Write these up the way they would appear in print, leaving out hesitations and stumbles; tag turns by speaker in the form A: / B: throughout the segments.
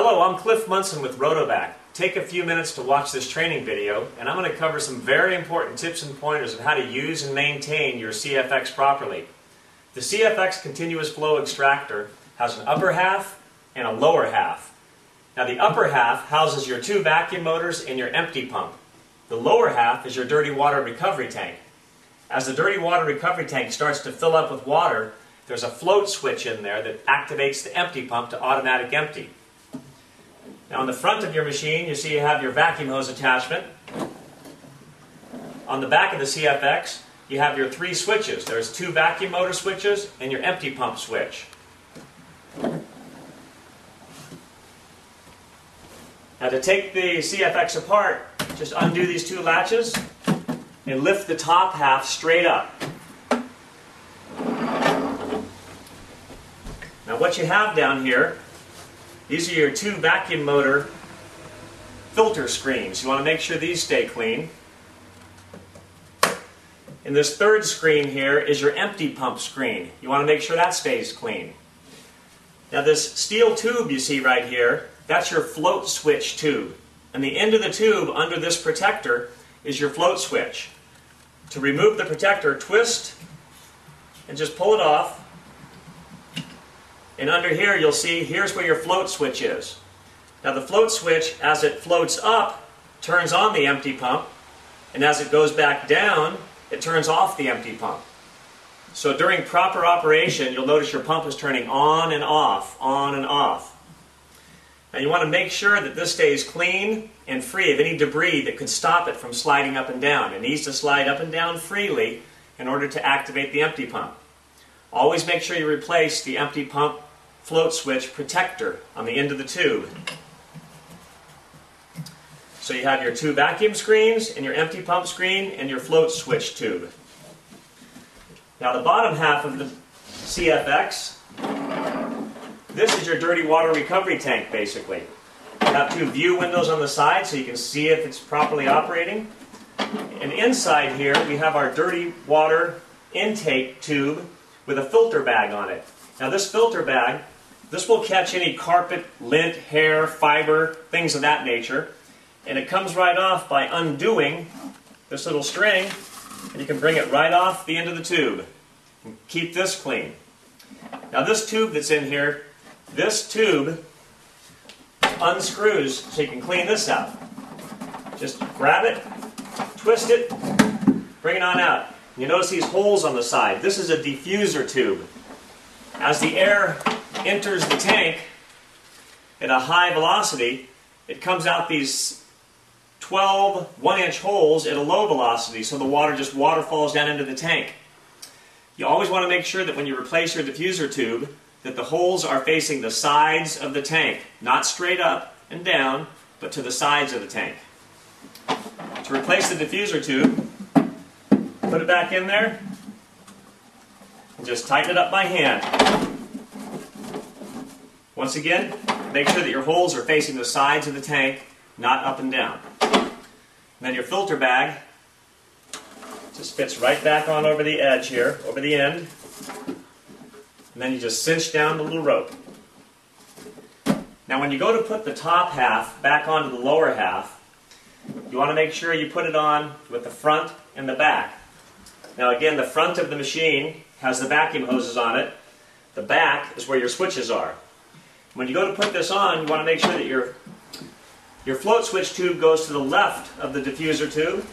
A: Hello, I'm Cliff Munson with Rotovac. Take a few minutes to watch this training video, and I'm going to cover some very important tips and pointers on how to use and maintain your CFX properly. The CFX continuous flow extractor has an upper half and a lower half. Now the upper half houses your two vacuum motors and your empty pump. The lower half is your dirty water recovery tank. As the dirty water recovery tank starts to fill up with water, there's a float switch in there that activates the empty pump to automatic empty. Now on the front of your machine, you see you have your vacuum hose attachment. On the back of the CFX, you have your three switches. There's two vacuum motor switches and your empty pump switch. Now to take the CFX apart, just undo these two latches and lift the top half straight up. Now what you have down here, these are your two vacuum motor filter screens. You want to make sure these stay clean. And this third screen here is your empty pump screen. You want to make sure that stays clean. Now this steel tube you see right here, that's your float switch tube. And the end of the tube under this protector is your float switch. To remove the protector, twist and just pull it off. And under here you'll see, here's where your float switch is. Now the float switch, as it floats up, turns on the empty pump, and as it goes back down, it turns off the empty pump. So during proper operation, you'll notice your pump is turning on and off, on and off. Now you want to make sure that this stays clean and free of any debris that could stop it from sliding up and down. It needs to slide up and down freely in order to activate the empty pump. Always make sure you replace the empty pump float switch protector on the end of the tube. So you have your two vacuum screens and your empty pump screen and your float switch tube. Now the bottom half of the CFX, this is your dirty water recovery tank basically. You have two view windows on the side so you can see if it's properly operating. And inside here we have our dirty water intake tube with a filter bag on it. Now this filter bag, this will catch any carpet, lint, hair, fiber, things of that nature. And it comes right off by undoing this little string, and you can bring it right off the end of the tube. And keep this clean. Now this tube that's in here, this tube unscrews so you can clean this out. Just grab it, twist it, bring it on out. You notice these holes on the side. This is a diffuser tube. As the air enters the tank at a high velocity, it comes out these 12 1-inch holes at a low velocity, so the water falls down into the tank. You always want to make sure that when you replace your diffuser tube, that the holes are facing the sides of the tank, not straight up and down, but to the sides of the tank. To replace the diffuser tube, put it back in there, and just tighten it up by hand. Once again, make sure that your holes are facing the sides of the tank, not up and down. And then your filter bag just fits right back on over the edge here, over the end. And then you just cinch down the little rope. Now when you go to put the top half back onto the lower half, you want to make sure you put it on with the front and the back. Now again, the front of the machine has the vacuum hoses on it. The back is where your switches are. When you go to put this on, you want to make sure that your float switch tube goes to the left of the diffuser tube,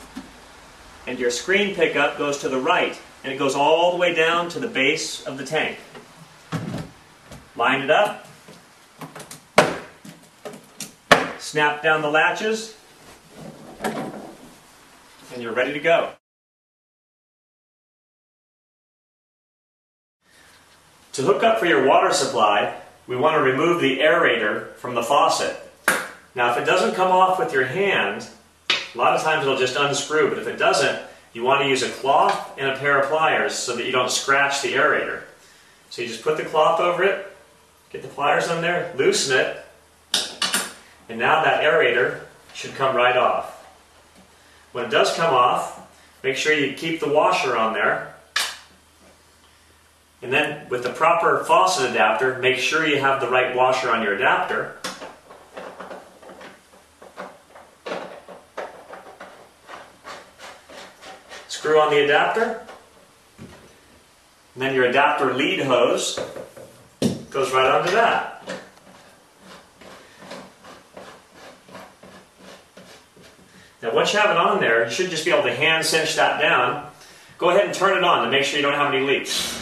A: and your screen pickup goes to the right, and it goes all the way down to the base of the tank. Line it up, snap down the latches, and you're ready to go. To hook up for your water supply, we want to remove the aerator from the faucet. Now if it doesn't come off with your hand, a lot of times it'll just unscrew, but if it doesn't, you want to use a cloth and a pair of pliers so that you don't scratch the aerator. So you just put the cloth over it, get the pliers on there, loosen it, and now that aerator should come right off. When it does come off, make sure you keep the washer on there. And then with the proper faucet adapter, make sure you have the right washer on your adapter. screw on the adapter. And then your adapter lead hose goes right onto that. Now once you have it on there, you should just be able to hand cinch that down. Go ahead and turn it on to make sure you don't have any leaks.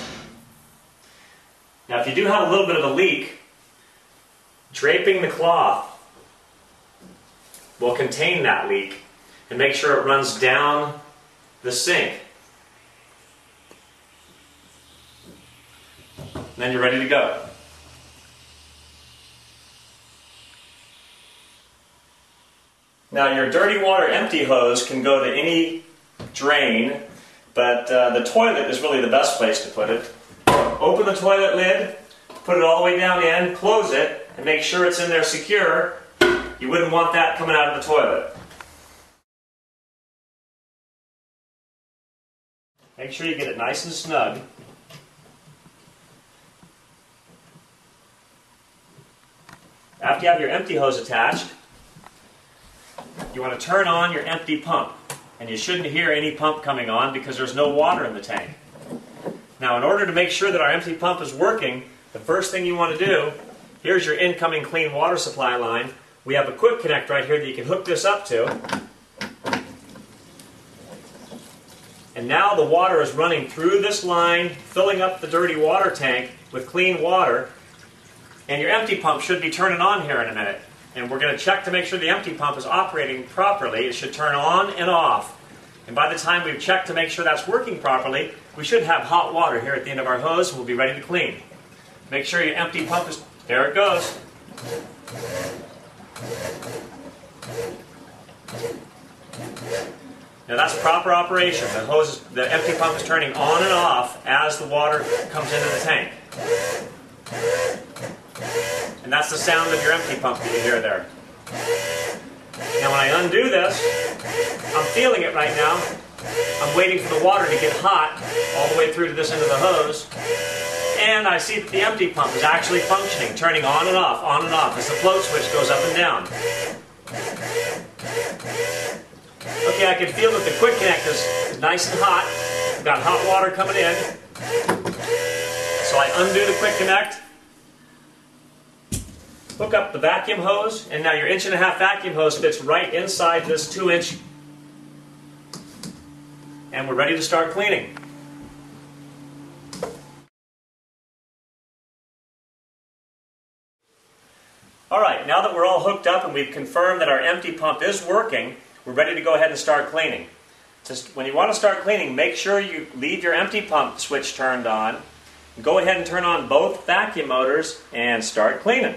A: Now if you do have a little bit of a leak, draping the cloth will contain that leak and make sure it runs down the sink. And then you're ready to go. Now your dirty water empty hose can go to any drain, but the toilet is really the best place to put it. Open the toilet lid, put it all the way down in, close it, and make sure it's in there secure. You wouldn't want that coming out of the toilet. Make sure you get it nice and snug. After you have your empty hose attached, you want to turn on your empty pump. And you shouldn't hear any pump coming on because there's no water in the tank. Now in order to make sure that our empty pump is working, the first thing you want to do, here's your incoming clean water supply line. We have a quick connect right here that you can hook this up to. And now the water is running through this line, filling up the dirty water tank with clean water. And your empty pump should be turning on here in a minute. And we're going to check to make sure the empty pump is operating properly. It should turn on and off. And by the time we've checked to make sure that's working properly, we should have hot water here at the end of our hose and we'll be ready to clean. Make sure your empty pump is... There it goes. Now that's proper operation. The empty pump is turning on and off as the water comes into the tank. And that's the sound of your empty pump that you hear there. Now when I undo this, I'm feeling it right now. I'm waiting for the water to get hot all the way through to this end of the hose. And I see that the empty pump is actually functioning, turning on and off as the float switch goes up and down. Okay, I can feel that the quick connect is nice and hot. We've got hot water coming in. So I undo the quick connect. Hook up the vacuum hose, and now your 1.5" vacuum hose fits right inside this 2-inch. And we're ready to start cleaning. Alright, now that we're all hooked up and we've confirmed that our empty pump is working, we're ready to go ahead and start cleaning. Just when you want to start cleaning, make sure you leave your empty pump switch turned on. Go ahead and turn on both vacuum motors and start cleaning.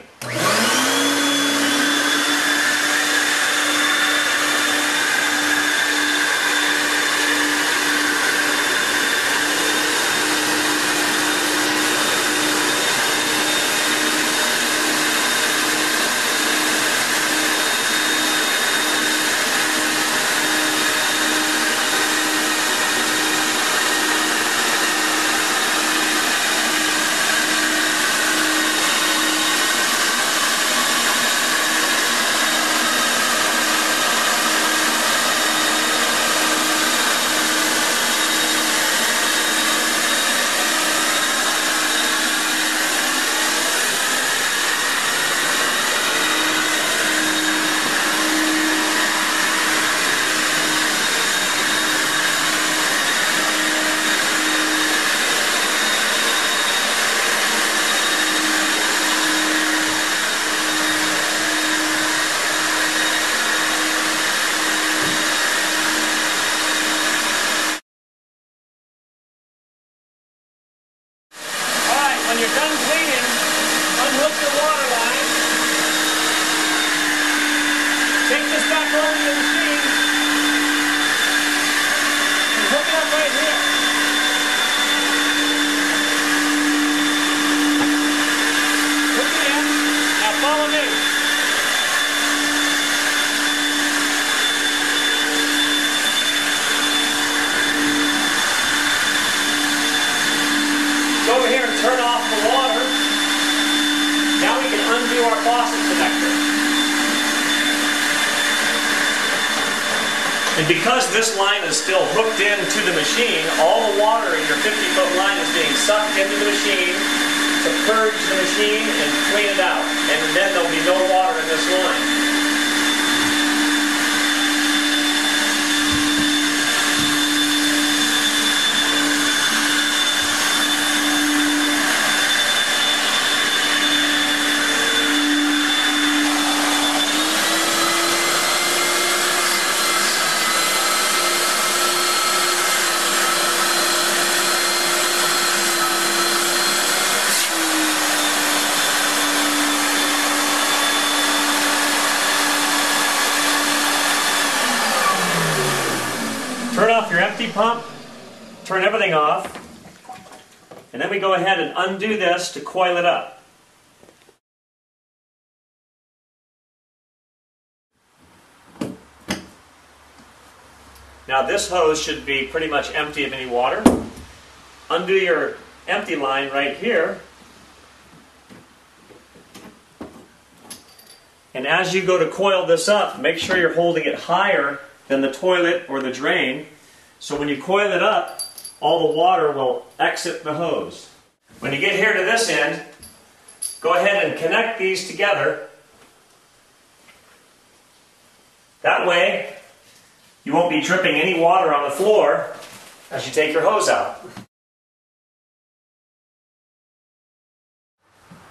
A: When you're done cleaning, unhook your water line. Take this back over to the machine and hook it up right here. Hook it in. Now follow me. Go over here and turn off the water. Now we can undo our faucet connector. And because this line is still hooked into the machine, all the water in your 50-foot line is being sucked into the machine to purge the machine and clean it out. And then there'll be no water in this line. Turn off your empty pump, turn everything off, and then we go ahead and undo this to coil it up. Now this hose should be pretty much empty of any water. Undo your empty line right here. And as you go to coil this up, make sure you're holding it higher than the toilet or the drain. So when you coil it up, all the water will exit the hose. When you get here to this end, go ahead and connect these together. That way, you won't be dripping any water on the floor as you take your hose out.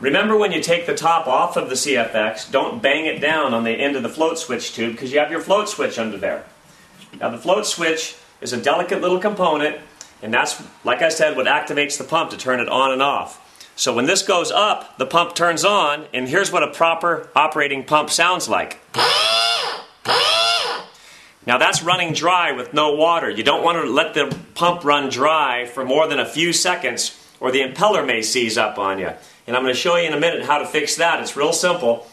A: Remember, when you take the top off of the CFX, don't bang it down on the end of the float switch tube because you have your float switch under there. Now the float switch is a delicate little component, and that's, like I said, what activates the pump to turn it on and off. So when this goes up, the pump turns on, and here's what a proper operating pump sounds like. Now that's running dry with no water. You don't want to let the pump run dry for more than a few seconds, or the impeller may seize up on you. And I'm going to show you in a minute how to fix that. It's real simple.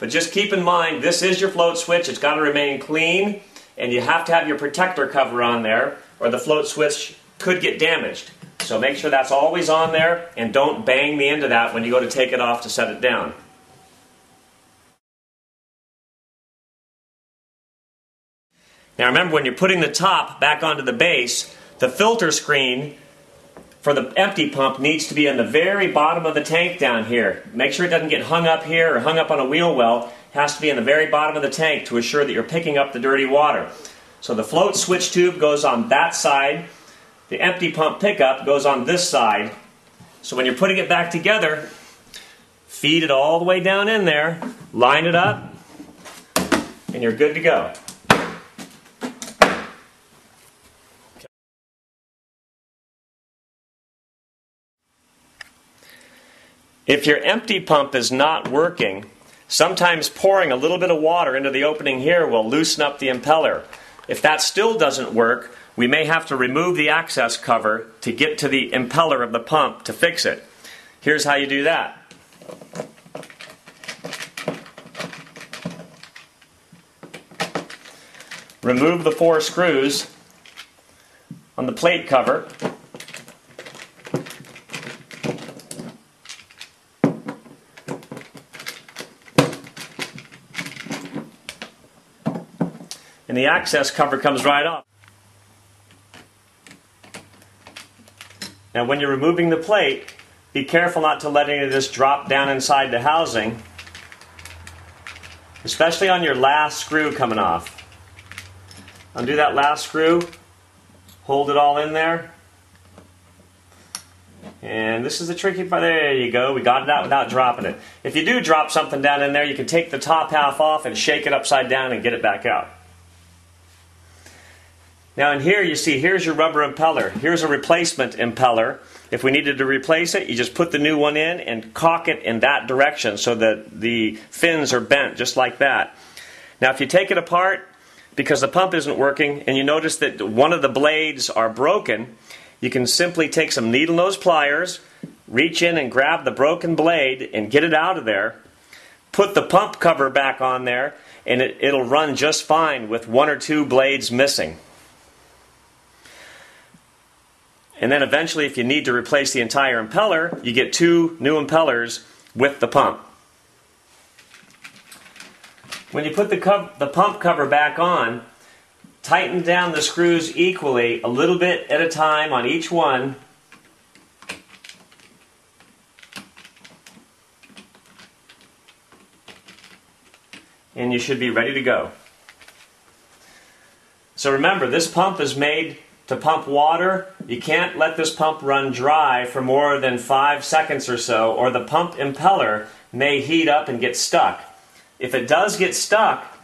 A: But just keep in mind, this is your float switch. It's got to remain clean, and you have to have your protector cover on there, or the float switch could get damaged. So make sure that's always on there, and don't bang the end of that when you go to take it off to set it down. Now remember, when you're putting the top back onto the base, the filter screen for the empty pump needs to be in the very bottom of the tank down here. Make sure it doesn't get hung up here or hung up on a wheel well. It has to be in the very bottom of the tank to assure that you're picking up the dirty water. So the float switch tube goes on that side. The empty pump pickup goes on this side. So when you're putting it back together, feed it all the way down in there, line it up, and you're good to go. If your empty pump is not working, sometimes pouring a little bit of water into the opening here will loosen up the impeller. If that still doesn't work, we may have to remove the access cover to get to the impeller of the pump to fix it. Here's how you do that. Remove the 4 screws on the plate cover. And the access cover comes right off. Now when you're removing the plate, be careful not to let any of this drop down inside the housing, especially on your last screw coming off. Undo that last screw, hold it all in there. And this is the tricky part. There you go. We got it out without dropping it. If you do drop something down in there, you can take the top half off and shake it upside down and get it back out. Now in here you see, here's your rubber impeller. Here's a replacement impeller. If we needed to replace it, you just put the new one in and cock it in that direction so that the fins are bent just like that. Now if you take it apart, because the pump isn't working, and you notice that one of the blades are broken, you can simply take some needle nose pliers, reach in and grab the broken blade and get it out of there, put the pump cover back on there, and it'll run just fine with 1 or 2 blades missing. And then eventually, if you need to replace the entire impeller, you get 2 new impellers with the pump. When you put the pump cover back on, tighten down the screws equally, a little bit at a time on each one. And you should be ready to go. So remember, this pump is made to pump water. You can't let this pump run dry for more than 5 seconds or so, or the pump impeller may heat up and get stuck. If it does get stuck,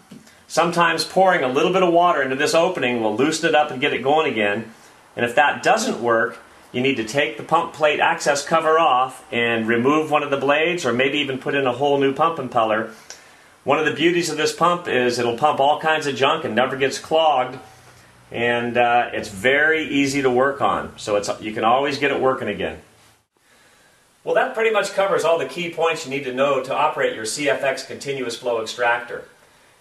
A: sometimes pouring a little bit of water into this opening will loosen it up and get it going again. And if that doesn't work, you need to take the pump plate access cover off and remove one of the blades, or maybe even put in a whole new pump impeller. One of the beauties of this pump is it'll pump all kinds of junk and never gets clogged, and it's very easy to work on, so you can always get it working again. Well, that pretty much covers all the key points you need to know to operate your CFX continuous flow extractor.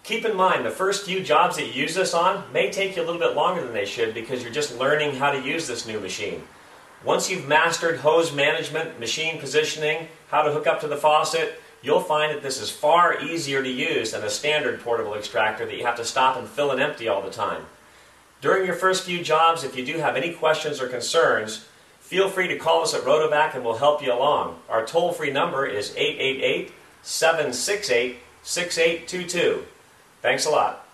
A: Keep in mind, the first few jobs that you use this on may take you a little bit longer than they should because you're just learning how to use this new machine. Once you've mastered hose management, machine positioning, how to hook up to the faucet, you'll find that this is far easier to use than a standard portable extractor that you have to stop and fill and empty all the time. During your first few jobs, if you do have any questions or concerns, feel free to call us at Rotovac and we'll help you along. Our toll-free number is 888-768-6822. Thanks a lot.